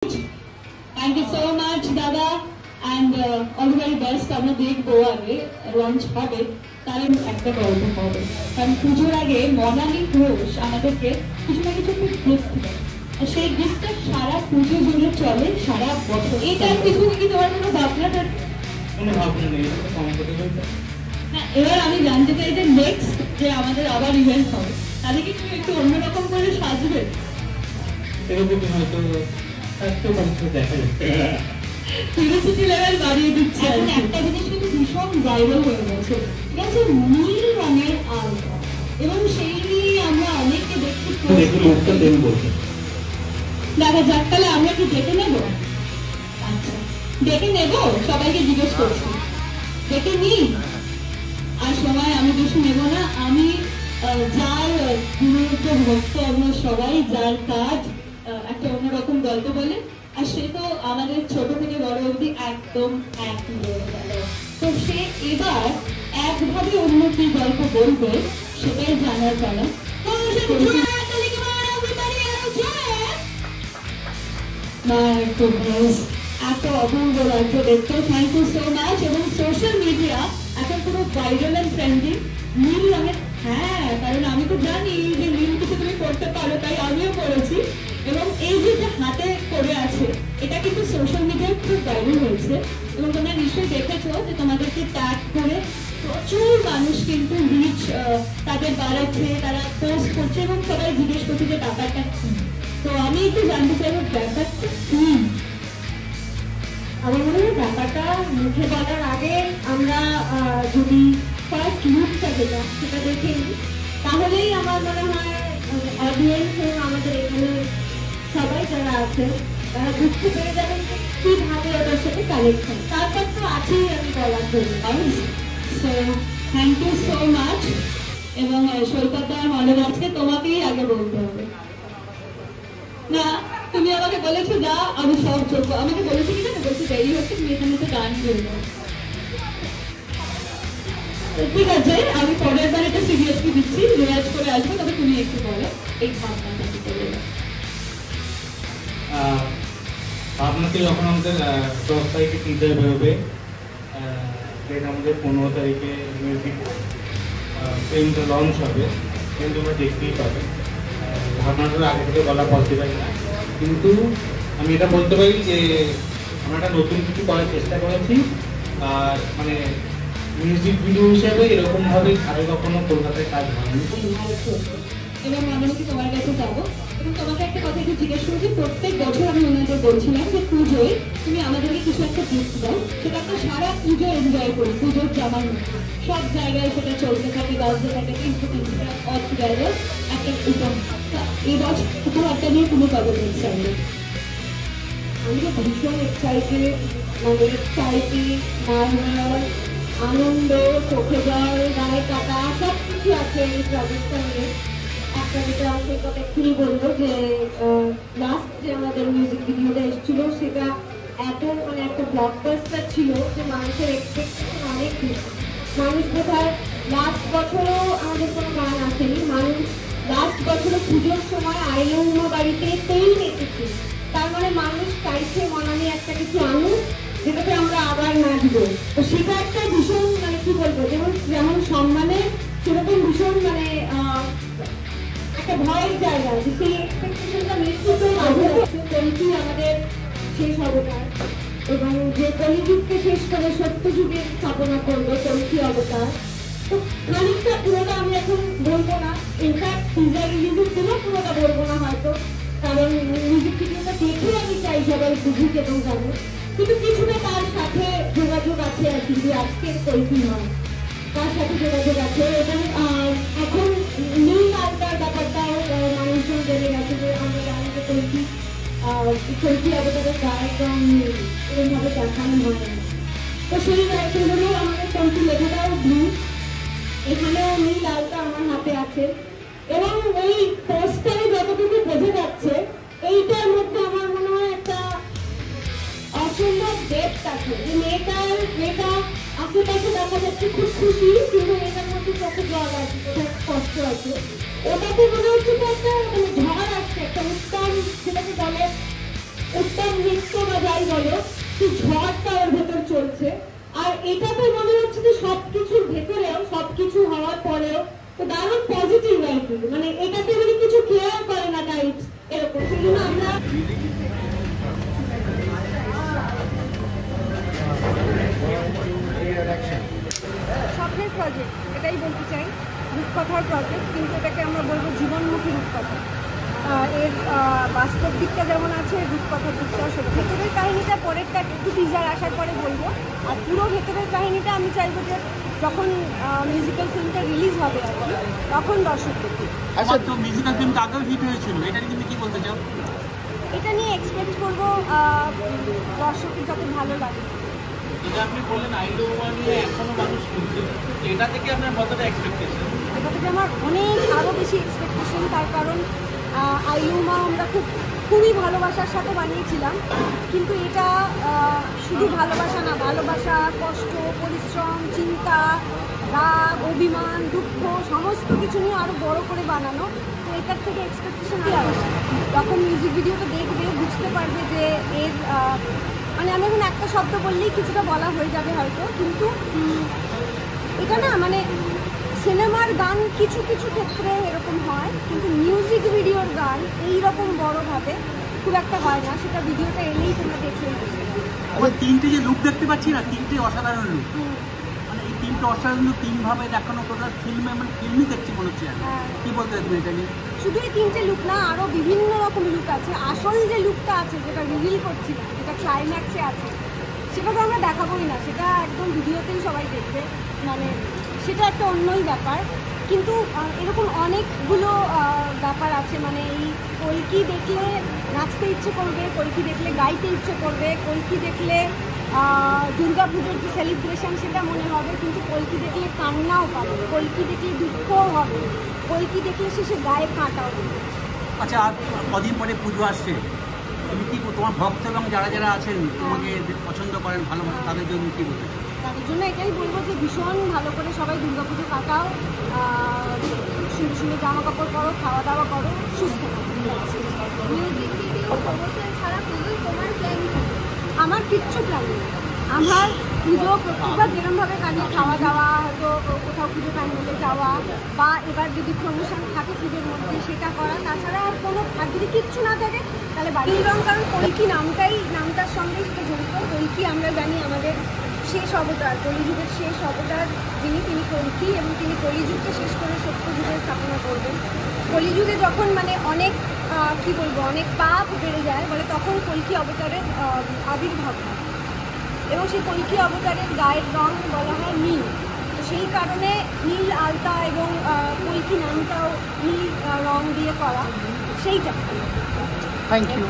Thank you so much, Dada, and all the very best. আমরা দেখবো আগে launch হবে, তার একটা গল্প হবে। কারণ পুজোর আগে মনালি ঘোষ আমাদেরকে কিছু না কিছু গিফট দেয়, সেই গিফটটা সারা পুজো জুড়ে চলে, সারা বছর। এটা কিছু কি তোমার কোনো ভাবনা থাকে? কোনো ভাবনা নেই, না, এবার আমি জানতে চাই যে নেক্সট যে আমাদের আবার ইভেন্ট হবে, তাহলে কি তুমি একটু অন্যরকম করে সাজবে? এরকম হয়তো দেখা যাচ্ছে কিউরিওসিটি লেভেল বাড়িয়ে দিচ্ছে। এখন একটা জিনিস কিন্তু ভীষণ ভাইরাল হয়ে গেছে, এটা হচ্ছে নীল রঙের আলতা, এবং সেই নিয়ে আমরা অনেককে দেখছি। দেখা যাক, তাহলে আমরা কি ডেকে নেব? আচ্ছা, ডেকে নেব, সবাইকে জিজ্ঞেস করছি, ডেকে নিই। আর সময় আমি বেশি নেব না। আমি যার গুণযুক্ত ভক্ত, আমরা সবাই, যার কাজ একটা অন্যরকম গল্প বলে, আর সে তো আমাদের ছোট থেকে বড় অবধি একদম একই হয়ে গেল। তো সে এবার একভাবে অন্য কি গল্প বলবে সেটাই জানার পালা। এত অপূর্ব রাজ্য দেখতে, থ্যাংক ইউ সো মাচ। এবং সোশ্যাল মিডিয়া এখন পুরো ভাইরাল অ্যান্ড ট্রেন্ডিং নীল রঙের। হ্যাঁ, কারণ আমি তো জানি যে নীল কিছু তুমি করতে পারো, তাই আমিও করেছি। এবং এই যে হাতে করে আছে, এটা কিন্তু সোশ্যাল মিডিয়ায় খুব ভাইরাল হয়েছে, এবং তোমরা নিশ্চয়ই দেখেছো যে তোমাদেরকে ট্যাগ করে প্রচুর মানুষ কিন্তু রিচ তাদের বাড়াচ্ছে, তারা পোস্ট করছে, এবং সবাই জিজ্ঞেস করছে যে ব্যাপারটা কি। তো আমি একটু জানতে চাইবো ব্যাপারটা কি। আমার মনে হয় ব্যাপারটা মুখে বলার আগে আমরা যদি ফার্স্ট লুকটা যেটা সেটা দেখে নিই, তাহলেই আমার মনে হয় অডিয়েন্স এবং আমাদের এখানে সবাই যারা আছে তারা বুঝতে পেরে যাবেন যে কিভাবে ওদের সাথে কানেকশন। তারপর তো আছেই আমি বলার জন্য। So thank you so much. এবং সৈকতদা মনে আছে, তোমাকেই আগে বলতে হবে। না, তুমি আমাকে বলেছো যা, আমি সব চলবো। আমাকে বলেছি কিনা, বলছি দেরি হচ্ছে, তুমি এখানে তো গান করবো। ঠিক আছে, আমি পরের বার এটা সিরিয়াসলি দিচ্ছি, রিয়াজ করে আসবো। তবে তুমি একটু বলো এই ভাবনাটা কি করে। ভাবনাতে যখন আমাদের 10 তারিখে টিজার বেরোবে, দেন আমাদের 15 তারিখে মিউজিক ফিল্মটা লঞ্চ হবে, কিন্তু তোমরা দেখতেই পাবে। ভাবনাটা আগে থেকে বলা পসিবল না, কিন্তু আমি এটা বলতে পারি যে আমরা একটা নতুন কিছু করার চেষ্টা করেছি। আর মানে মিউজিক ভিডিও হিসাবে এরকমভাবে আগে কখনো কলকাতায় কাজ হয়নি। এবং আমি কি তোমার কাছে যাবো, এবং তোমাকে একটা কথা একটু জিজ্ঞেস করছি। প্রত্যেক বছর আমি ওনাদের বলছিলাম যে পুজোয় তুমি আমাদেরকে কিছু একটা গিফট দাও, সেটা আমরা সারা পুজো এনজয় করি। পুজোর জামার মধ্যে সব জায়গায় সেটা চলতে থাকে, বাজতে থাকে, কিন্তু অল টুগেদার একটা উপহার। এই বছর উপহারটা নিয়ে তুমি কবে এক্সাইটেড? আমি তো ভীষণ এক্সাইটেড, মানে এক্সাইটেড, নার্ভাস, আনন্দ, চোখে জল, গায়ে কাটা, সব কিছু আছে এই প্রজেক্টটা নিয়ে। একটা যেটা সেই কথা এক্ষুনি বললো যে লাস্ট যে আমাদের মিউজিক ভিডিওটা এসেছিল, সেটা এত মানে একটা ব্লকবাস্টার ছিল যে মানুষের এক্সপেকটেশন অনেক বেশি। মানুষ বোধহয় লাস্ট বছরও আমাদের কোনো গান আসেনি, মানুষ লাস্ট বছরও পুজোর সময় আইলো উমা বাড়িতে তেল এসেছে। তার মানে মানুষ চাইছে মনালি একটা কিছু আনুক যেটাতে আমরা আবার নাচবো। তো সেটা একটা ভীষণ মানে কি বলবো, যেমন সম্মানে, সেরকম ভীষণ মানে একটা ভয়ের জায়গা যে সেই এক্সপেকটেশনটা নিশ্চিত কলিযুগ আমাদের শেষ অবতার, এবং যে কলিযুগকে শেষ করে সত্য যুগের স্থাপনা করবে কলকি অবতার। তো খানিকটা পুরোটা আমি এখন বলবো না, ইনফ্যাক্ট টিজার রিলিজের দিনও পুরোটা বলবো না হয়তো, কারণ মিউজিক ভিডিওটা দেখে আমি চাই সবাই বুঝুক এবং জানুক। কিন্তু কিছুটা তার সাথে যোগাযোগ আছে আর কি, যে আজকের কলকি নয়, তার সাথে যোগাযোগ আছে। এবং এখন নীল আলতার ব্যাপারটাও মানুষজন জেনে গেছে যে আমরা জানি যে কলকি অবতারের গায়ের রং এরকমভাবে দেখানো হয় না। তো সেই জন্য আমাদের কলকি লেখাটাও ব্লু, এখানেও নীল আলতা আমার হাতে আছে। এবং এই পোস্টারে যতটুকু বোঝা যাচ্ছে, এইটার মধ্যে আমার মনে হয় একটা অসম্ভব ডেপথ আছে। যে মেয়েটা আশেপাশে দেখা যাচ্ছে খুব খুশি, কিন্তু মেয়েটার মধ্যে চোখে জল আছে, কোথাও কষ্ট আছে। ওটাতে মনে হচ্ছে যে একটা মানে ঝড় আসছে, একটা উত্তম, যেটাকে বলে উত্তম নৃত্য বা যাই বলো, কি ঝড়টা ওর ভেতর চলছে। আর এটাতে মনে হচ্ছে যে সবকিছুর ভেতরেও, সবকিছু হওয়ার পরেও তো দারুণ পজিটিভ আর কি, মানে এটাতে মানে কিছু কেয়ার করে না টাইপস এরকম। সেই জন্য আমরা স্বপ্নের প্রজেক্ট এটাই বলতে চাই, রূপকথার প্রজেক্ট, কিন্তু এটাকে আমরা বলবো জীবনমুখী রূপকথা। এর বাস্তব দিকটা যেমন আছে, রূপকথার দিকটাও সেটা। ভেতরের কাহিনীটা পরেরটা একটু টিজার আসার পরে বলবো, আর পুরো ভেতরের কাহিনীটা আমি চাইবো যে যখন মিউজিক্যাল ফিল্মটা রিলিজ হবে আর কি, তখন দর্শক দেখবে। আচ্ছা, তো মিউজিক্যাল ফিল্মটা আগেও হিট হয়েছিল, এটা নিয়ে তুমি কি বলতে চাও? এটা নিয়ে এক্সপেক্ট করবো দর্শকের যাতে ভালো লাগে। যেটা আপনি বললেন আইলুমা নিয়ে এখনো মানুষ শুনছে, এটা থেকে আপনার কতটা এক্সপেকটেশন? এটা থেকে আমার অনেক আরও বেশি এক্সপেকটেশন, তার কারণ আইলুমা আমরা খুবই ভালোবাসার সাথে বানিয়েছিলাম, কিন্তু এটা শুধু ভালোবাসা না, ভালোবাসা, কষ্ট, পরিশ্রম, চিন্তা, রাগ, অভিমান, দুঃখ সমস্ত কিছু নিয়ে আরও বড় করে বানানো। তো এটার থেকে এক্সপেকটেশন আলাদা। যখন মিউজিক ভিডিওটা দেখবে বুঝতে পারবে যে এর মানে আমি এখন একটা শব্দ বললেই কিছুটা বলা হয়ে যাবে হয়তো, কিন্তু এটা না মানে সিনেমার গান কিছু কিছু ক্ষেত্রে এরকম হয়, কিন্তু মিউজিক ভিডিওর গান এইরকম বড়ভাবে খুব একটা হয় না। সেটা ভিডিওটা এলেই তোমরা দেখলেই বুঝতে পারবে। আমার তিনটে যে লুক দেখতে পাচ্ছি না, তিনটে অসাধারণ লুক, মানে এই তিনটে অসাধারণ লুক তিনভাবে দেখানো টোটাল ফিল্মে, মানে ফিল্মই দেখছি মনে হচ্ছে। কি বলতে তুমি এটা নিয়ে? শুধু এই তিনটে লুক না, আরও বিভিন্ন রকম লুক আছে। আসল যে লুকটা আছে, যেটা রিভিল করছি না, যেটা ক্লাইম্যাক্সে আছে, সেটা তো আমরা দেখাবোই না, সেটা একদম ভিডিওতেই সবাই দেখবে, মানে সেটা একটা অন্যই ব্যাপার। কিন্তু এরকম অনেকগুলো ব্যাপার আছে, মানে এই কলকি দেখলে নাচতে ইচ্ছে করবে, কলকি দেখলে গাইতে ইচ্ছে করবে, কলকি দেখলে দুর্গাপুজোর যে সেলিব্রেশন সেটা মনে হবে, কিন্তু কলকি দেখলে কান্নাও পাবে, কলকি দেখলে দুঃখও হবে, কলকি দেখলে শেষে গায়ে কাঁটাও হবে। আচ্ছা, আর কদিন পরে পুজো আসছে, তুমি কি তোমার ভক্ত এবং যারা যারা আছেন তোমাকে পছন্দ করেন, ভালোবাসেন, তাদের জন্য কি বলতে? তাদের জন্য এটাই বলবো যে ভীষণ ভালো করে সবাই দুর্গাপুজো কাটাও, সুন্দর সুন্দর জামা কাপড় পরো, খাওয়া দাওয়া করো, সুস্থ থাকো। মিউজিক ভিডিও প্রমোশন ছাড়া পুজোয় তোমার প্ল্যান? আমার কিচ্ছু প্ল্যান নেই। আমার পুজো প্রত্যেকবার যেরকমভাবে কাজে খাওয়া দাওয়া, হয়তো কোথাও পুজো প্যান্ডেলে যাওয়া, বা এবার যদি প্রমোশন থাকে পুজোর মধ্যে সেটা করা, তাছাড়া আর কোনো, আর যদি কিচ্ছু না থাকে তাহলে বাড়ির রং। কারণ কলকি নামটার সঙ্গেই সেটা জড়িত। কলকি আমরা জানি আমাদের শেষ অবতার, কলিযুগের শেষ অবতার যিনি, তিনি কলকি, এবং তিনি কলিযুগকে শেষ করে সত্যযুগের স্থাপনা করবেন। কলিযুগে যখন মানে অনেক কি বলবো, অনেক পাপ বেড়ে যায় বলে, তখন কলকি অবতারের আবির্ভাব হয়, এবং সেই কলকি অবতারের গায়ের রং বলা হয় নীল। তো সেই কারণে নীল আলতা এবং কলকি নামটাও নীল রং দিয়ে করা, সেইটা। Thank you.